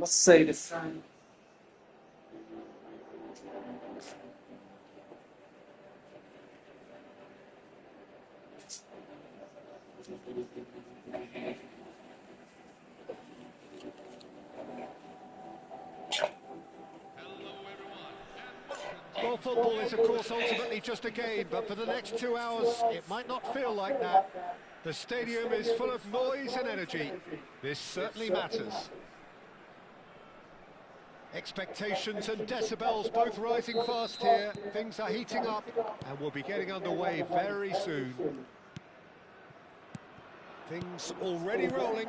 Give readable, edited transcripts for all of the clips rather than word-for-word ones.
must say the same. Well, football is, of course, ultimately just a game, but for the next 2 hours, it might not feel like that. The stadium is full of noise and energy. This certainly matters. Expectations and decibels both rising fast here. Things are heating up, and we'll be getting underway very soon. Things already rolling.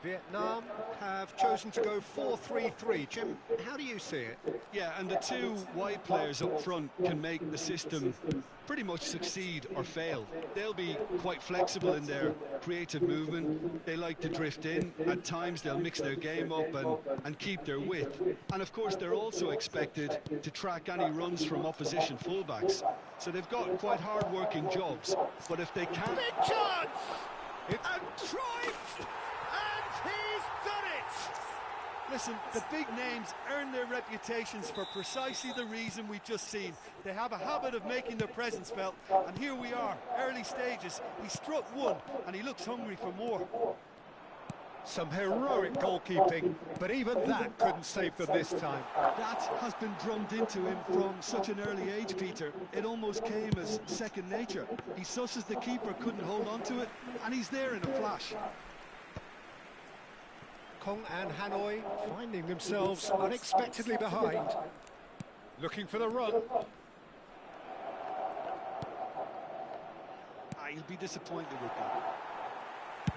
Vietnam have chosen to go 4-3-3. Jim, how do you see it? Yeah, and the two wide players up front can make the system pretty much succeed or fail. They'll be quite flexible in their creative movement. They like to drift in. At times they'll mix their game up and keep their width. And of course they're also expected to track any runs from opposition fullbacks. So they've got quite hard-working jobs. But if they can... Big chance! And Cruyff! He's done it! Listen, the big names earn their reputations for precisely the reason we've just seen. They have a habit of making their presence felt, and here we are, early stages. He struck one, and he looks hungry for more. Some heroic goalkeeping, but even that couldn't save them this time. That has been drummed into him from such an early age, Peter. It almost came as second nature. He susses the keeper couldn't hold on to it, and he's there in a flash. Kong and Hanoi finding themselves unexpectedly behind. Looking for the run. He'll be disappointed with that.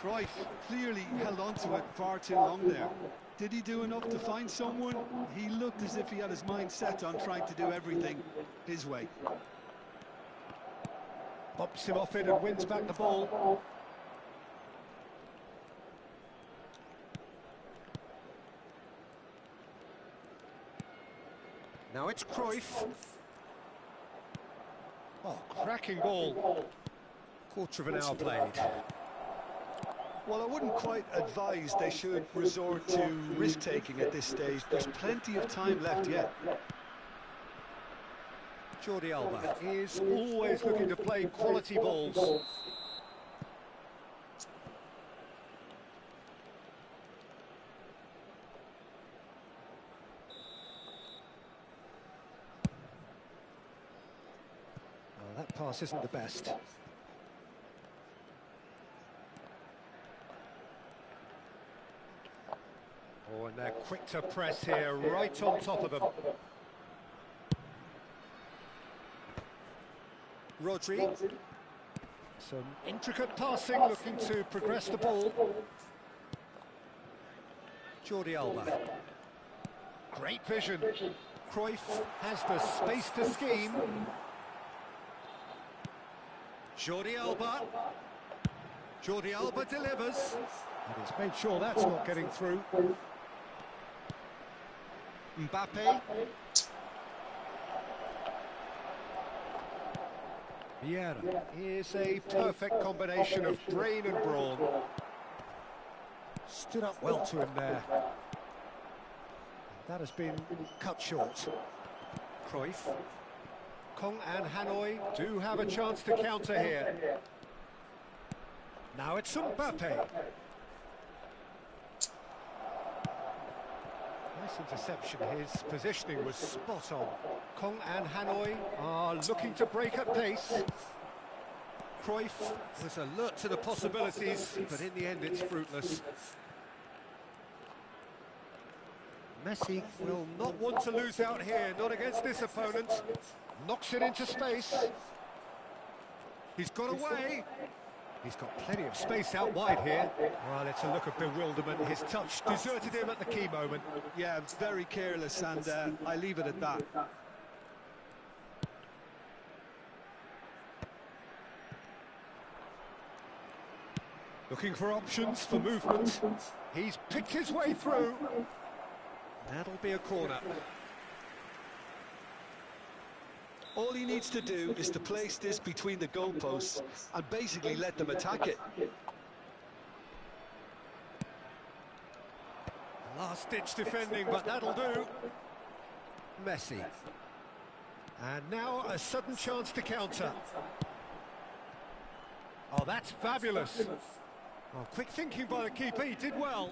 Cruyff clearly held on to it far too long there. Did he do enough to find someone? He looked as if he had his mind set on trying to do everything his way. Bumps him off it and wins back the ball. Now it's Cruyff. Oh, cracking ball. Quarter of an hour played. Well, I wouldn't quite advise they should resort to risk-taking at this stage. There's plenty of time left yet. Jordi Alba is always looking to play quality balls. That pass isn't the best. Oh, and they're quick to press here, right on top of them. Rodri. Some intricate passing, looking to progress the ball. Jordi Alba. Great vision. Cruyff has the space to scheme. Jordi Alba. Jordi Alba delivers. And he's made sure that's not getting through. Mbappe. Vieira is a perfect combination of brain and brawn. Stood up well to him there. That has been cut short. Cruyff. Kong and Hanoi do have a chance to counter here. Now it's Mbappe. Nice interception, his positioning was spot on. Kong and Hanoi are looking to break at pace. Cruyff was alert to the possibilities, but in the end it's fruitless. Messi will not want to lose out here, not against this opponent. Knocks it into space. He's got away. He's got plenty of space out wide here. Well, it's a look of bewilderment. His touch deserted him at the key moment. Yeah, very careless, and I leave it at that. Looking for options for movement. He's picked his way through. That'll be a corner. All he needs to do is to place this between the goalposts and basically let them attack it. Last-ditch defending, but that'll do. Messi. And now a sudden chance to counter. Oh, that's fabulous. Oh, quick thinking by the keeper, he did well.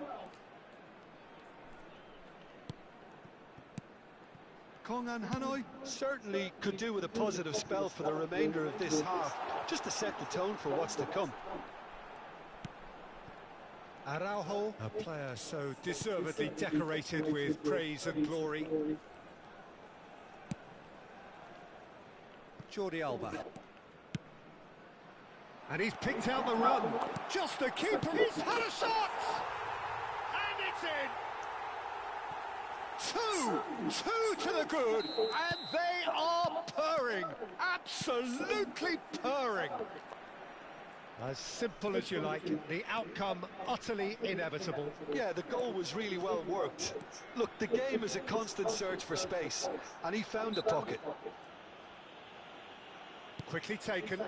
Kongan Hanoi certainly could do with a positive spell for the remainder of this half, just to set the tone for what's to come. Araujo, a player so deservedly decorated with praise and glory. Jordi Alba. And he's picked out the run. Just the keeper, he's had a shot! And it's in! Two to the good, and they are purring, absolutely purring. As simple as you like, the outcome utterly inevitable. Yeah, the goal was really well worked. Look, the game is a constant search for space, and he found the pocket. Quickly taken.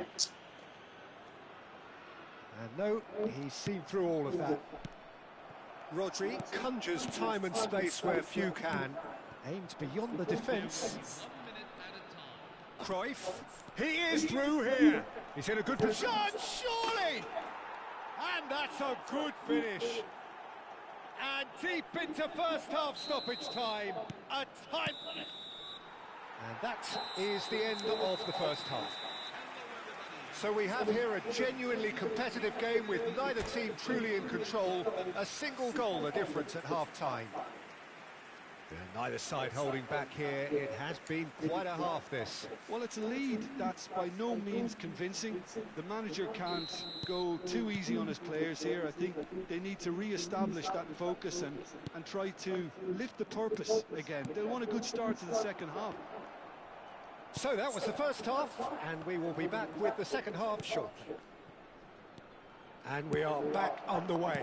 And no, he's seen through all of that. Rodri conjures time and space where few can. Aimed beyond the defence. Cruyff, he is through here. He's in a good position, surely! And that's a good finish. And deep into first half stoppage time. A time... And that is the end of the first half. So we have here a genuinely competitive game with neither team truly in control. A single goal the difference at half-time. Neither side holding back here. It has been quite a half, this. Well, it's a lead that's by no means convincing. The manager can't go too easy on his players here. I think they need to re-establish that focus and try to lift the purpose again. They'll want a good start to the second half. So that was the first half, and we will be back with the second half shortly. And we are back underway.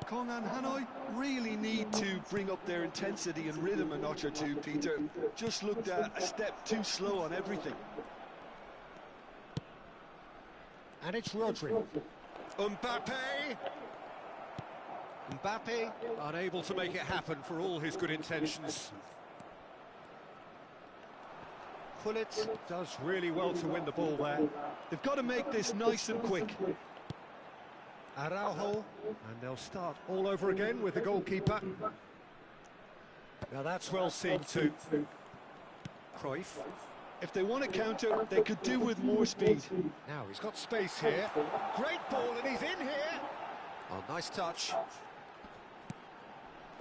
Kongan Hanoi really need to bring up their intensity and rhythm a notch or two, Peter. Just looked a step too slow on everything. And it's Rodri. Mbappe! Mbappe unable to make it happen for all his good intentions. Pullet does really well to win the ball there. They've got to make this nice and quick. Araujo, and they'll start all over again with the goalkeeper. Now that's well seen too. Cruyff. If they want to counter, they could do with more speed. Now he's got space here. Great ball, and he's in here. Oh, nice touch.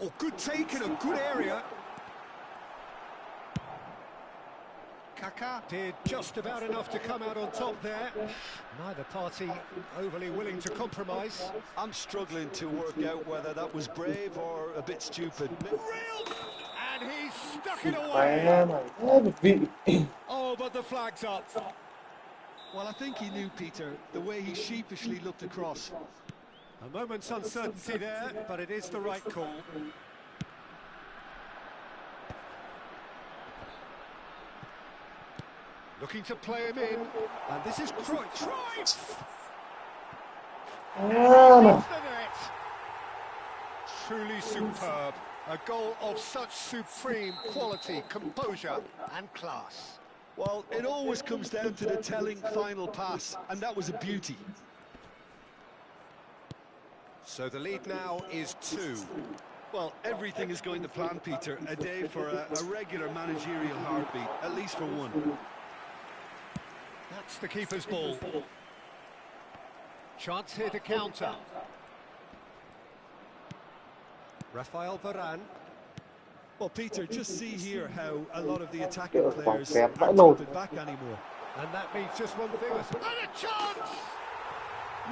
Oh, good take in a good area. Kaká did just about enough to come out on top there. Neither party overly willing to compromise. I'm struggling to work out whether that was brave or a bit stupid. Real! And he's stuck it away. Oh, but the flag's up. Well, I think he knew, Peter, the way he sheepishly looked across. A moment's uncertainty there, but it is the right call. Looking to play him in, and this is Cruyff! The net. Truly superb. A goal of such supreme quality, composure and class. Well, it always comes down to the telling final pass, and that was a beauty. So the lead now is 2. Well, everything is going to plan, Peter. A day for a regular managerial heartbeat, at least for one. That's the keeper's ball. Chance here to counter. Rafael Varane. Well, Peter, just see here how a lot of the attacking players aren't jumping back anymore. And that means just one thing. And a chance!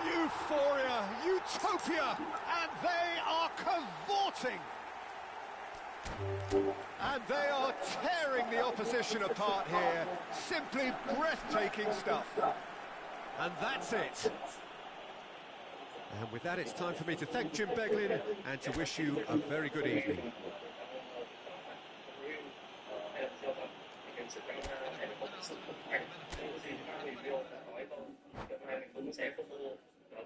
Euphoria, utopia, and they are cavorting. And they are tearing the opposition apart here. Simply breathtaking stuff. And that's it. And with that, it's time for me to thank Jim Beglin and to wish you a very good evening. Cũng sẽ phục vụ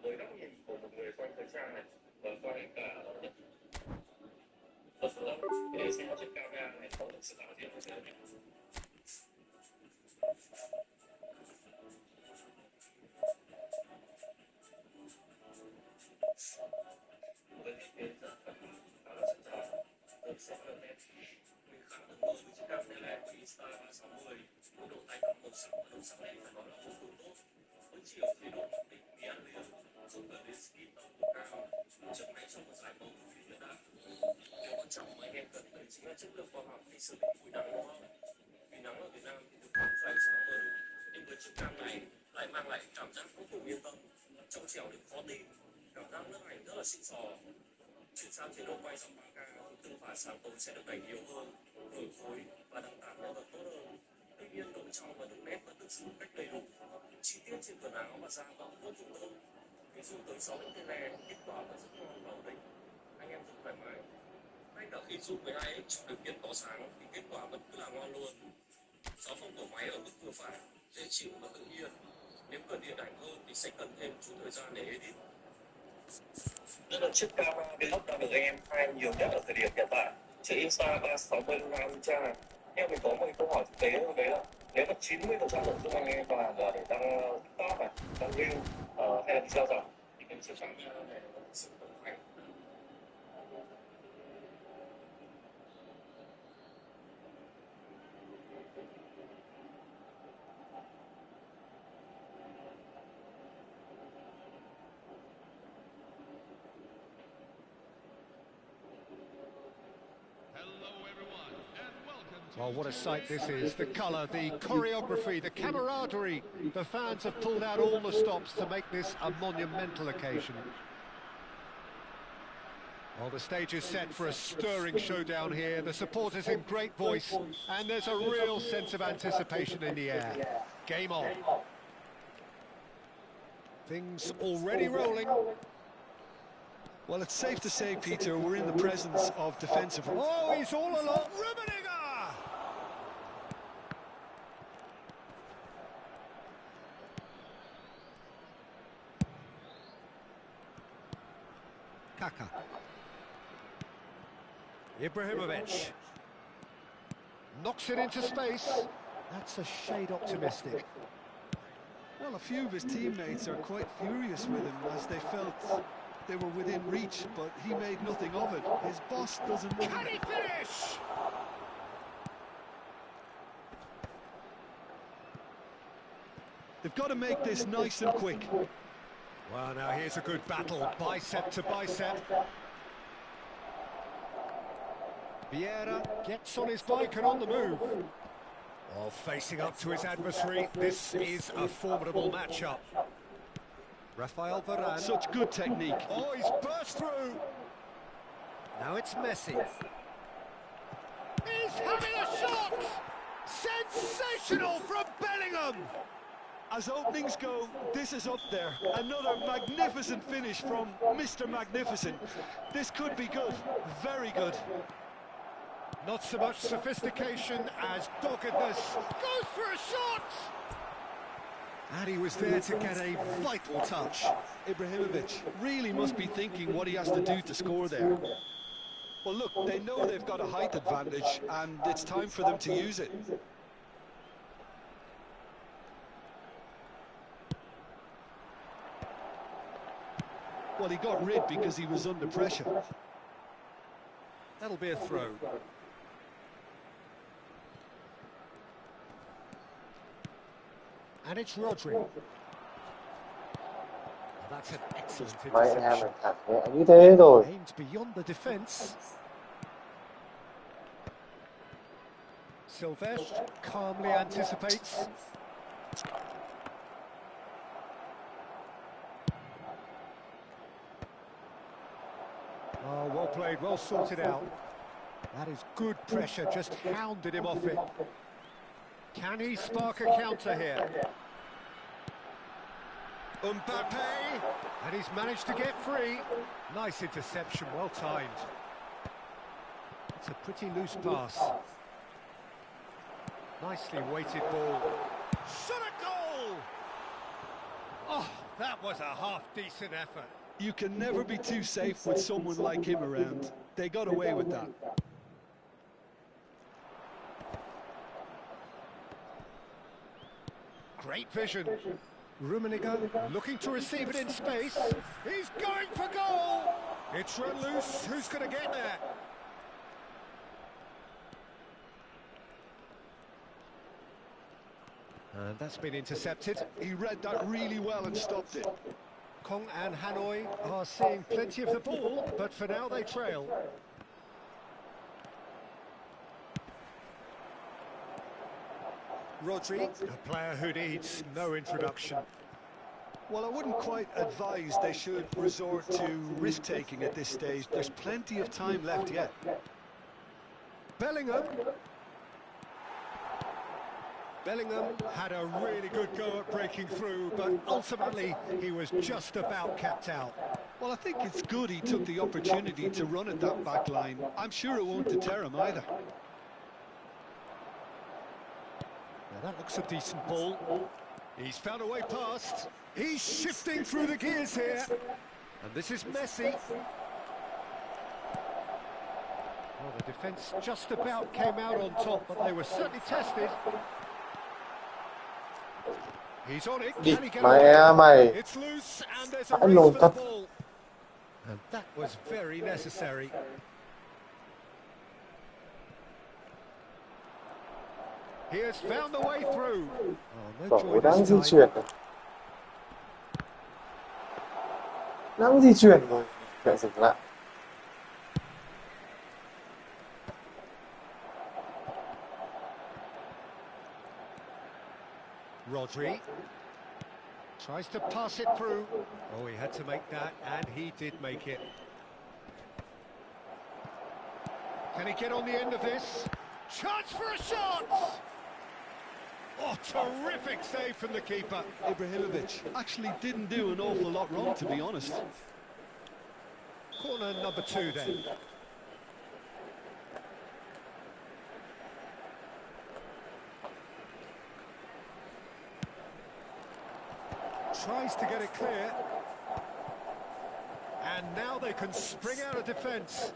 với góc nhìn của một người quan thời gian này và qua Đây là chiếc camera vlog đang được anh em khai nhiều nhất ở thời điểm hiện tại. Trên Insta 360 Lunar. Em mình có một câu hỏi thực tế đấy là nếu mà 90% nội dung anh em toàn là để đăng TikTok này, đăng Reel hay là video dòng thì cái chiếc camera này nó thực sự tốn kém. Well, what a sight this is. The colour, the choreography, the camaraderie. The fans have pulled out all the stops to make this a monumental occasion. Well, the stage is set for a stirring showdown here. The supporters in great voice, and there's a real sense of anticipation in the air. Game on. Things already rolling. Well, it's safe to say, Peter, we're in the presence of defensive... Oh, he's all alone. Rummenigge! Kaka. Ibrahimovic. Knocks it into space. That's a shade optimistic. Well, a few of his teammates are quite furious with him as they felt they were within reach, but he made nothing of it. His boss doesn't... Can he finish? They've got to make this nice and quick. Well, now here's a good battle, bicep to bicep. Vieira gets on his bike and on the move. While facing up to his adversary, this is a formidable matchup. Rafael Varane. Such good technique. Oh, he's burst through. Now it's Messi. He's having a shot! Sensational from Bellingham! As openings go, this is up there. Another magnificent finish from Mr. Magnificent. This could be good, very good. Not so much sophistication as doggedness. Goes for a shot! And he was there to get a vital touch. Ibrahimovic really must be thinking what he has to do to score there. Well, look, they know they've got a height advantage, and it's time for them to use it. Well, he got rid because he was under pressure. That'll be a throw. And it's Rodri. Well, that's an excellent interception. Như thế rồi. Aimed beyond the defence. Silvestre calmly anticipates. Oh, well played, well sorted out. That is good pressure, just hounded him off it. Can he spark a counter here? Mbappe, and he's managed to get free. Nice interception, well timed. It's a pretty loose pass. Nicely weighted ball. Shot a goal! Oh, that was a half-decent effort. You can never be too safe with someone like him around. They got away with that. Great vision. Rummenigge looking to receive it in space. He's going for goal! It's run loose. Who's going to get there? And that's been intercepted. He read that really well and stopped it. Kong and Hanoi are seeing plenty of the ball, but for now they trail. Rodri, a player who needs no introduction. Well, I wouldn't quite advise they should resort to risk-taking at this stage. There's plenty of time left yet. Bellingham had a really good go at breaking through, but ultimately he was just about capped out. Well, I think it's good he took the opportunity to run at that back line. I'm sure it won't deter him either. Now that looks a decent ball. He's found a way past. He's shifting through the gears here. And this is Messi. Well, the defence just about came out on top, but they were certainly tested. He's on it. Can he get away? It's loose, and there's a race for the ball. And that was very necessary. He has found the way through. Oh, no joy this time. Đang di chuyển rồi, phải dừng lại. Rodri tries to pass it through. Oh, he had to make that, and he did make it. Can he get on the end of this? Chance for a shot! Oh, terrific save from the keeper. Ibrahimovic actually didn't do an awful lot wrong, to be honest. Corner number 2 then. Tries to get it clear. And now they can spring out of defence.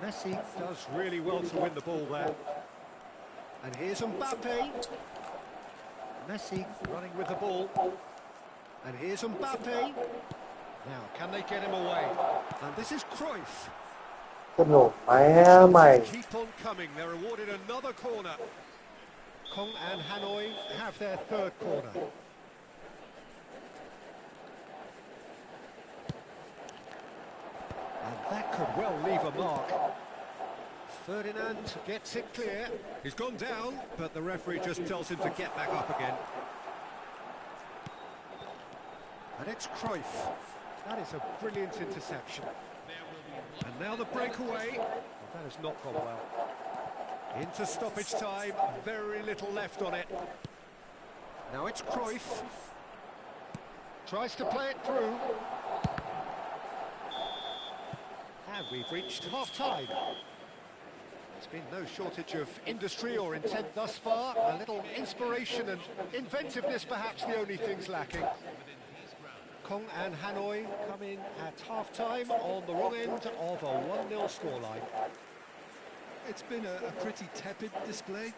Messi does really well to win the ball there. And here's Mbappe. Messi running with the ball. And here's Mbappe. Now, can they get him away? And this is Cruyff. Keep on coming. They're awarded another corner. Kong and Hanoi have their third corner. And that could well leave a mark. Ferdinand gets it clear. He's gone down, but the referee just tells him to get back up again. And it's Cruyff. That is a brilliant interception. And now the breakaway. Well, that has not gone well. Into stoppage time, very little left on it. Now it's Cruyff. Tries to play it through. And we've reached half-time. There's been no shortage of industry or intent thus far. A little inspiration and inventiveness, perhaps the only things lacking. Kong and Hanoi come in at half-time on the wrong end of a 1-0 scoreline. It's been a pretty tepid display.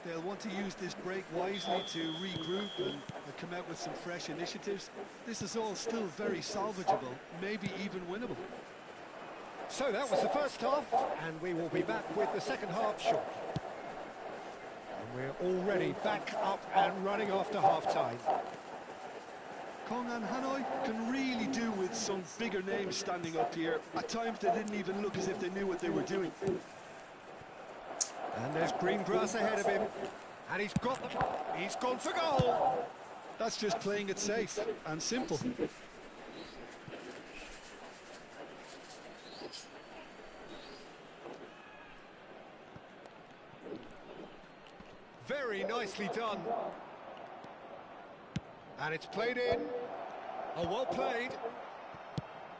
They'll want to use this break wisely to regroup and come out with some fresh initiatives. This is all still very salvageable, maybe even winnable. So that was the first half, and we will be back with the second half shortly. And we're already back up and running after half-time. Kong and Hanoi can really do with some bigger names standing up here. At times they didn't even look as if they knew what they were doing. And there's green grass ahead of him. And he's got them. He's gone for goal. That's just playing it safe and simple. Very nicely done. And it's played in. Oh, well played.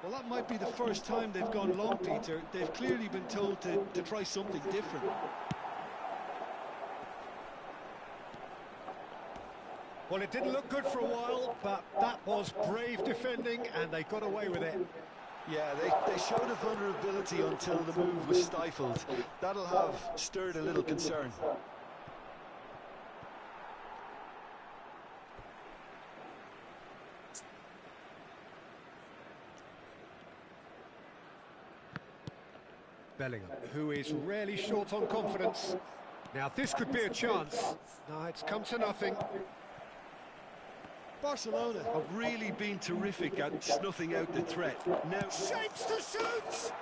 Well, that might be the first time they've gone long, Peter. They've clearly been told to try something different. Well, it didn't look good for a while, but that was brave defending, and they got away with it. Yeah, they showed a vulnerability until the move was stifled. That'll have stirred a little concern. Bellingham, who is rarely short on confidence. Now this could be a chance. No, it's come to nothing. Barcelona have really been terrific at snuffing out the threat. Now, Shapes to shoot!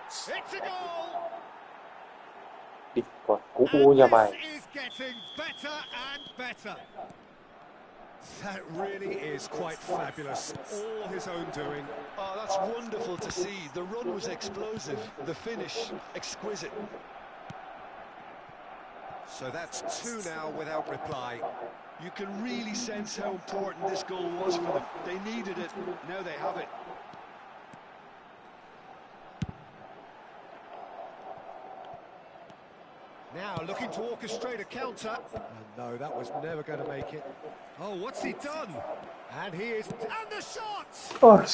It's a goal! ปิดก่อนกู And อย่าไป this is getting better and better. That really is quite fabulous. All his own doing. oh, that's wonderful to see. The run was explosive, the finish exquisite. So that's two now without reply. You can really sense how important this goal was for them. They needed it, now they have it. Now looking to orchestrate a counter. And no, that was never going to make it. Oh, what's he done? And he is... And the shot! โอ้ย